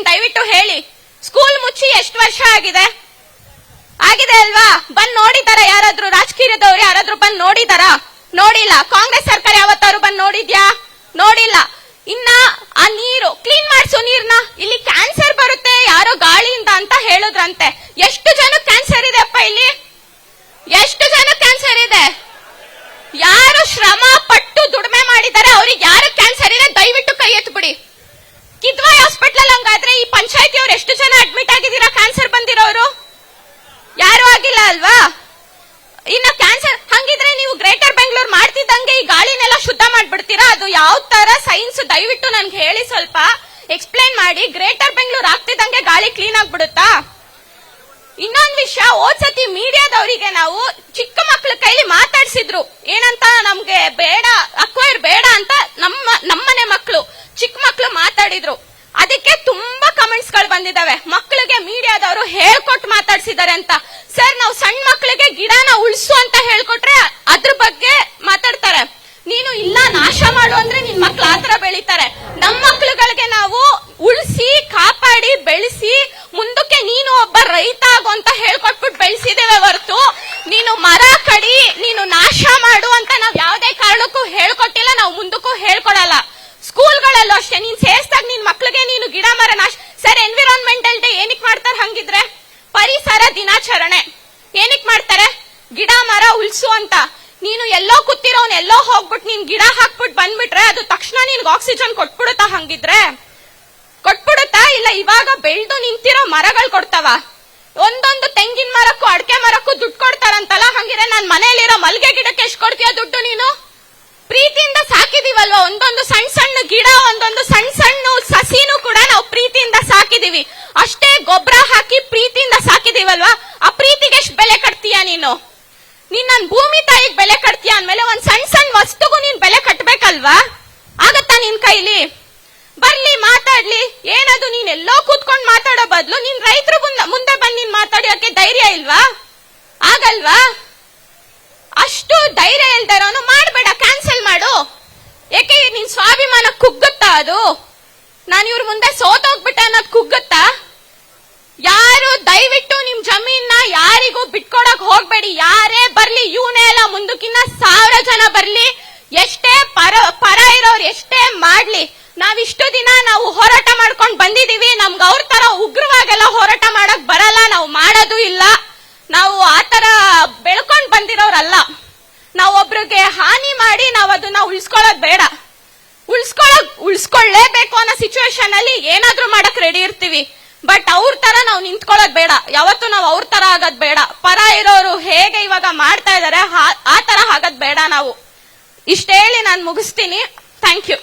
ದಯವಿಟ್ಟು ಹೇಳಿ. ಸ್ಕೂಲ್ ಮುಚ್ಚಿ ಎಷ್ಟು ವರ್ಷ ಆಗಿದೆ ಅಲ್ವಾ? ಬಂದ್ ನೋಡಿದಾರ ಯಾರಾದ್ರೂ? ರಾಜಕೀಯದವ್ರು ಯಾರಾದ್ರೂ ಬಂದ್ ನೋಡಿದಾರ? ನೋಡಿಲ್ಲ. ಕಾಂಗ್ರೆಸ್ ಸರ್ಕಾರ ಯಾವತ್ತಾರು ಬಂದ್ ನೋಡಿದ್ಯಾ? ನೋಡಿಲ್ಲ. ಇನ್ನ ಆ ನೀರು ಕ್ಲೀನ್ ಮಾಡಿಸೋ ನೀರ್ನ ಇಲ್ಲಿ ಕ್ಯಾನ್ಸರ್ ಬರುತ್ತೆ ಯಾರೋ ಗಾಳಿಯಿಂದ ಅಂತ ಹೇಳಿದ್ರಂತೆ. ಎಷ್ಟು ಜನ ಕ್ಯಾನ್ಸರ್ ಇದೆ ಅಪ್ಪ ಇಲ್ಲಿ? ಎಷ್ಟು ಜನ ಕ್ಯಾನ್ಸರ್ ಇದೆ? ಯಾರು ಶ್ರಮ ಪಟ್ಟು ದುಡಿಮೆ ಮಾಡಿದ್ದಾರೆ ಅವ್ರಿಗೆ ಯಾರು ಕ್ಯಾನ್ಸರ್ ಇದೆ ದಯವಿಟ್ಟು ಕೈ ಎತ್ಬಿಡಿ. ಕಿದ್ವಾಯ್ ಹಾಸ್ಪಿಟಲ್ ಹಂಗಾದ್ರೆ ಈ ಪಂಚಾಯತಿಯವ್ರು ಎಷ್ಟು ಜನ ಅಡ್ಮಿಟ್ ಆಗಿದ್ದೀರಾ ಕ್ಯಾನ್ಸರ್ ಬಂದಿರೋರು? ಯಾರು ಆಗಿಲ್ಲ ಅಲ್ವಾ? ಇನ್ನು ಕ್ಯಾನ್ಸರ್ ಹಂಗಿದ್ರೆ ನೀವು ಗ್ರೇಟರ್ ಬೆಂಗಳೂರು ಮಾಡ್ತಿದ್ದಂಗೆ ಈ ಗಾಳಿನೆಲ್ಲ ಶುದ್ಧ ಮಾಡ್ಬಿಡ್ತೀರಾ? ಅದು ಯಾವ ತರ ಸೈನ್ಸ್ ದಯವಿಟ್ಟು ನನ್ಗೆ ಹೇಳಿ, ಸ್ವಲ್ಪ ಎಕ್ಸ್ಪ್ಲೈನ್ ಮಾಡಿ. ಗ್ರೇಟರ್ ಬೆಂಗಳೂರು ಆಗ್ತಿದ್ದಂಗೆ ಗಾಳಿ ಕ್ಲೀನ್ ಆಗ್ಬಿಡುತ್ತಾ? ಇನ್ನೊಂದ್ ವಿಷಯ, ಓದ್ಸತಿ ಮೀಡಿಯಾದವರಿಗೆ ನಾವು ಚಿಕ್ಕ ಮಕ್ಳ ಕೈಲಿ ಮಾತಾಡ್ಸಿದ್ರು ಏನಂತ, ನಮ್ಗೆ ಬೇಡ ಅಕ್ವೈರ್ ಬೇಡ ಅಂತ ನಮ್ಮನೆ ಮಕ್ಕಳು ಚಿಕ್ಕ ಮಕ್ಳು ಮಾತಾಡಿದ್ರು. ಅದಕ್ಕೆ ತುಂಬಾ ಕಮೆಂಟ್ಸ್ ಗಳು ಬಂದಿದಾವೆ. ಮಕ್ಕಳಿಗೆ ಮೀಡಿಯಾದವರು ಹೇಳ್ಕೊಟ್ಟು ಮಾತಾಡ್ಸಿದ್ದಾರೆ ಅಂತ. ಸರ್, ನಾವು ಸಣ್ಣ ಮಕ್ಕಳಿಗೆ ಗಿಡನ ಉಳಿಸು ಅಂತ ಹೇಳ್ಕೊಟ್ರೆ ಅದ್ರ ಬಗ್ಗೆ ಮಾತಾಡ್ತಾರೆ. ನೀನು ಇಲ್ಲ ನಾಶ ಮಾಡು ಅಂದ್ರೆ ನಿನ್ ಮಕ್ಳು ಆತರ ಬೆಳಿತಾರೆ. ನಮ್ಮ ಮಕ್ಳುಗಳಿಗೆ ನಾವು ಉಳಿಸಿ ಕಾಪಾಡಿ ಬೆಳೆಸಿ ಮುಂದಕ್ಕೆ ನೀನು ಒಬ್ಬ ರೈತ ಆಗು ಅಂತ ಹೇಳ್ಕೊಟ್ಬಿಟ್ಟು ಬೆಳೆಸಿದೇವೆ ಹೊರತು ನೀನು ಮರ ಕಡಿ, ನೀನು ನಾಶ ಮಾಡು ಅಂತ ನಾವ್ ಯಾವ್ದೇ ಕಾರಣಕ್ಕೂ ಹೇಳ್ಕೊಟ್ಟಿಲ್ಲ, ನಾವು ಮುಂದಕ್ಕೂ ಹೇಳ್ಕೊಡಲ್ಲ. ಸ್ಕೂಲ್ಗಳಲ್ಲೂ ಅಷ್ಟೇ, ನೀನ್ ಸೇರ್ಸ್ದಾಗ ನಿನ್ ಮಕ್ಳಿಗೆ ನೀನು ಗಿಡ ಮರ ನಾಶ. ಸರ್, ಎನ್ವಿರಾನ್ಮೆಂಟಲ್ ಡೇ ಏನಕ್ ಮಾಡ್ತಾರೆ? ಹಂಗಿದ್ರೆ ಪರಿಸರ ದಿನಾಚರಣೆ ಏನಕ್ ಮಾಡ್ತಾರೆ? ಗಿಡ ಮರ ಉಳಿಸು ಅಂತ. ನೀನು ಎಲ್ಲೋ ಕೂತಿರೋನ್ ಎಲ್ಲೋ ಹೋಗ್ಬಿಟ್ಟು ನೀನ್ ಗಿಡ ಹಾಕ್ಬಿಟ್ಟು ಬಂದ್ಬಿಟ್ರೆ ಅದು ತಕ್ಷಣ ನಿನ್ಗೆ ಆಕ್ಸಿಜನ್ ಕೊಟ್ಬಿಡುತ್ತಾ? ಹಂಗಿದ್ರೆ ಕೊಟ್ಬಿಡುತ್ತಾ? ಇಲ್ಲ ಇವಾಗ ಬೆಳೆದು ನಿಂತಿರೋ ಮರಗಳು ಕೊಡ್ತಾವ? ಒಂದೊಂದು ತೆಂಗಿನ ಮರಕ್ಕೂ ಅಡಕೆ ಮರಕ್ಕೂ ದುಡ್ಡು ಕೊಡ್ತಾರಂತಲ್ಲ, ಹಂಗಿದ್ರೆ ನಾನ್ ಮನೆಯಲ್ಲಿರೋ ಮಲ್ಗೆ ಗಿಡಕ್ಕೆ ಎಷ್ಟು ಕೊಡ್ತೀಯ ದುಡ್ಡು? ನೀನು ಪ್ರೀತಿಯಿಂದ ಸಾಕಿದೀವಲ್ವಾ ಒಂದೊಂದು ಸಣ್ಣ ಸಣ್ಣ ಗಿಡ, ಒಂದೊಂದು ಸಣ್ಣ ಸಣ್ಣ ಸಸಿನೂ ಕೂಡ ನಾವು ಪ್ರೀತಿಯಿಂದ ಸಾಕಿದೀವಿ. ಅಷ್ಟೇ ಗೊಬ್ಬರ ಹಾಕಿ ಪ್ರೀತಿಯಿಂದ ಸಾಕಿದೀವಲ್ವಾ, ಆ ಪ್ರೀತಿಗೆ ಎಷ್ಟು ಬೆಲೆ ಕಟ್ತೀಯ ನೀನು? ನನ್ ಭೂಮಿ ತಾಯಿಗೆ ಬೆಲೆ ಕಟ್ತೀಯ ಅಂದ್ಮೇಲೆ ಒಂದ್ ಸಣ್ಣ ಸಣ್ಣ ವಸ್ತುಗೂ ನೀನ್ ಬೆಲೆ ಕಟ್ಬೇಕಲ್ವಾ? ಆಗತ್ತಾ ನಿನ್ ಕೈಲಿ? ಬರ್ಲಿ ಮಾತಾಡ್ಲಿ. ಏನದು ನೀನ್ ಎಲ್ಲೋ ಕೂತ್ಕೊಂಡ್ ಮಾತಾಡೋ ಬದ್ಲು ನೀನ್ ರೈತರು ಮುಂದೆ ಬಂದ್ ನೀನ್ ಮಾತಾಡೋಕೆ ಧೈರ್ಯ ಇಲ್ವಾ? ಆಗಲ್ವಾ? ಅಷ್ಟು ಧೈರ್ಯ ಇಲ್ದಿರೋನು ಮಾಡ್ಬೇಡ, ಕ್ಯಾನ್ಸಲ್ ಮಾಡು. ಯಾಕೆ ನಿನ್ ಸ್ವಾಭಿಮಾನ ಕುಗ್ಗುತ್ತಾ? ಅದು ನಾನು ಇವ್ರ ಮುಂದೆ ಸೋತೋಗ್ಬಿಟ್ಟೆ ಅನ್ನೋದು ಕುಗ್ಗುತ್ತಾ? ಯಾರು ದಯವಿಟ್ಟು ನಿಮ್ ಜಮೀನ ಯಾರಿಗೂ ಬಿಟ್ಕೊಡಕ್ ಹೋಗ್ಬೇಡಿ. ಯಾರೇ ಬರ್ಲಿ, ಇವನೇ ಎಲ್ಲ ಮುಂದಕ್ಕಿನ್ನ 1000 ಜನ ಬರ್ಲಿ, ಎಷ್ಟೇ ಪರ ಇರೋರು ಎಷ್ಟೇ ಮಾಡ್ಲಿ, ನಾವಿಷ್ಟು ದಿನ ನಾವು ಹೋರಾಟ ಮಾಡ್ಕೊಂಡ್ ಬಂದಿದೀವಿ. ನಮ್ಗೆ ಅವ್ರ ತರ ಉಗ್ರವಾಗೆಲ್ಲ ಹೋರಾಟ ಮಾಡಕ್ ಬರಲ್ಲ, ನಾವು ಮಾಡೋದು ಇಲ್ಲ. ನಾವು ಆತರ ಬೆಳ್ಕೊಂಡ್ ಬಂದಿರೋರಲ್ಲ. ನಾವು ಒಬ್ರಿಗೆ ಹಾನಿ ಮಾಡಿ ನಾವು ಅದನ್ನ ಉಳಿಸ್ಕೊಳ್ಳೋದು ಬೇಡ. ಉಳಿಸ್ಕೊಳ್ಳೇಬೇಕು ಅನ್ನೋ ಸಿಚುವೇಶನ್ ಅಲ್ಲಿ ಏನಾದ್ರೂ ಮಾಡಕ್ ರೆಡಿ ಇರ್ತೀವಿ. ಬಟ್ ಅವ್ರ ತರ ನಾವು ನಿಂತ್ಕೊಳ್ಳೋದು ಬೇಡ. ಯಾವತ್ತು ನಾವು ಅವ್ರ ತರ ಆಗೋದ್ ಬೇಡ. ಪರ ಇರೋರು ಹೇಗೆ ಇವಾಗ ಮಾಡ್ತಾ ಇದಾರೆ ಆ ತರ ಆಗೋದ್ ಬೇಡ ನಾವು. ಇಷ್ಟ ಹೇಳಿ ನಾನು ಮುಗಿಸ್ತೀನಿ. Thank you.